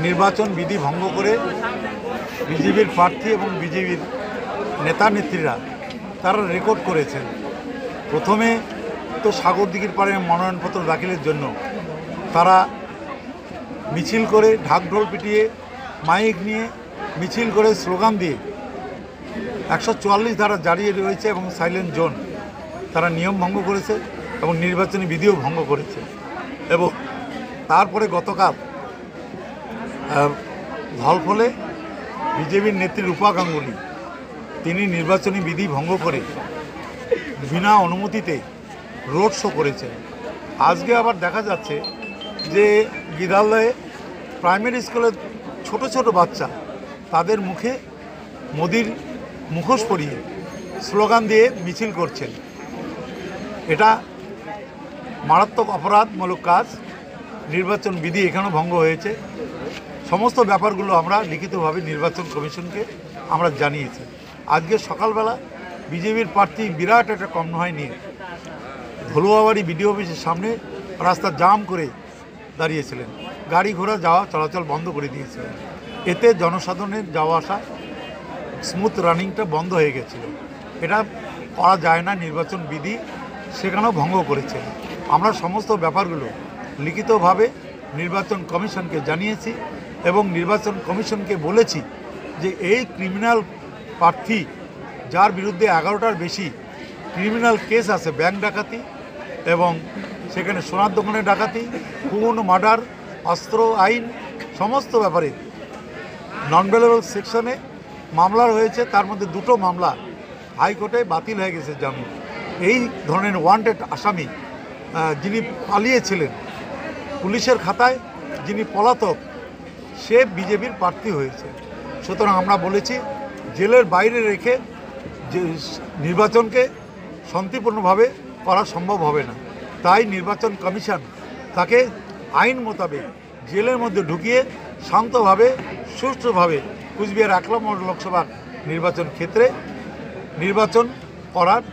নির্বাচন বিধি ভঙ্গ করে বিজেপির প্রার্থী এবং বিজেপির নেতা নেত্রীরা তারা রেকর্ড করেছেন। প্রথমে তো সাগরদিঘির পাড়ে মনোনয়নপত্র দাখিলের জন্য তারা মিছিল করে ঢাকঢোল পিটিয়ে মাইক নিয়ে মিছিল করে স্লোগান দিয়ে 144 ধারা জারি রয়েছে এবং সাইলেন্ট জোন তারা নিয়ম ভঙ্গ করেছে এবং নির্বাচনী বিধিও ভঙ্গ করেছে। এবং তারপরে গতকাল ধলফলে বিজেপির নেত্রী রূপা গাঙ্গুলি তিনি নির্বাচনী বিধি ভঙ্গ করে বিনা অনুমতিতে রোড শো করেছেন। আজকে আবার দেখা যাচ্ছে যে গিদালয়ে প্রাইমারি স্কুলের ছোট ছোট বাচ্চা তাদের মুখে মোদির মুখোশ পরিয়ে স্লোগান দিয়ে মিছিল করছেন। এটা মারাত্মক অপরাধমূলক কাজ। নির্বাচন বিধি এখানেও ভঙ্গ হয়েছে। সমস্ত ব্যাপারগুলো আমরা লিখিতভাবে নির্বাচন কমিশনকে আমরা জানিয়েছি। আজকে সকালবেলা বিজেপির প্রার্থী বিরাট একটা কনভয় নিয়ে ধলুয়াবাড়ি বিডিও অফিসের সামনে রাস্তা জাম করে দাঁড়িয়েছিলেন, গাড়ি ঘোড়া যাওয়া চলাচল বন্ধ করে দিয়েছিলেন। এতে জনসাধারণের যাওয়া আসা স্মুথ রানিংটা বন্ধ হয়ে গেছিল। এটা করা যায় না, নির্বাচন বিধি সেখানেও ভঙ্গ করেছে। আমরা সমস্ত ব্যাপারগুলো লিখিতভাবে নির্বাচন কমিশনকে জানিয়েছি এবং নির্বাচন কমিশনকে বলেছি যে এই ক্রিমিনাল প্রার্থী যার বিরুদ্ধে 11টার বেশি ক্রিমিনাল কেস আছে, ব্যাংক ডাকাতি এবং সেখানে সোনার দোকানে ডাকাতি, খুন, মার্ডার, অস্ত্র আইন সমস্ত ব্যাপারে নন বেলেবল সেকশনে মামলা রয়েছে। তার মধ্যে 2টো মামলা হাইকোর্টে বাতিল হয়ে গেছে জামিন। এই ধরনের ওয়ান্টেড আসামি যিনি পালিয়েছিলেন, পুলিশের খাতায় যিনি পলাতক, সে বিজেপির প্রার্থী হয়েছে। সুতরাং আমরা বলেছি জেলের বাইরে রেখে যে নির্বাচনকে শান্তিপূর্ণভাবে করা সম্ভব হবে না। তাই নির্বাচন কমিশন তাকে আইন মোতাবেক জেলের মধ্যে ঢুকিয়ে শান্তভাবে সুষ্ঠুভাবে কুচবিহার 1 নম্বর লোকসভা নির্বাচন ক্ষেত্রে নির্বাচন করার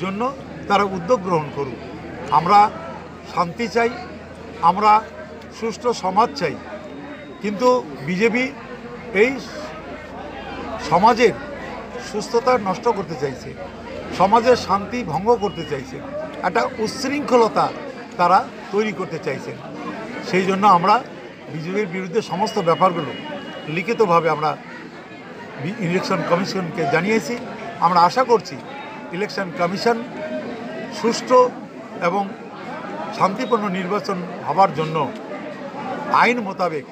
জন্য তারা উদ্যোগ গ্রহণ করুক। আমরা শান্তি চাই, আমরা সুষ্ঠু সমাজ চাই, কিন্তু বিজেপি এই সমাজের সুস্থতা নষ্ট করতে চাইছে, সমাজের শান্তি ভঙ্গ করতে চাইছে, একটা উচ্ছৃঙ্খলতা তারা তৈরি করতে চাইছেন। সেই জন্য আমরা বিজেপির বিরুদ্ধে সমস্ত ব্যাপারগুলো লিখিতভাবে আমরা ইলেকশন কমিশনকে জানিয়েছি। আমরা আশা করছি ইলেকশন কমিশন সুষ্ঠু এবং শান্তিপূর্ণ নির্বাচন হবার জন্য আইন মোতাবেক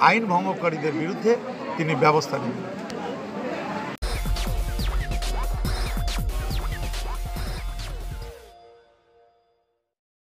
আইন ভঙ্গকারীদের বিরুদ্ধে তিনি ব্যবস্থা নেবেন।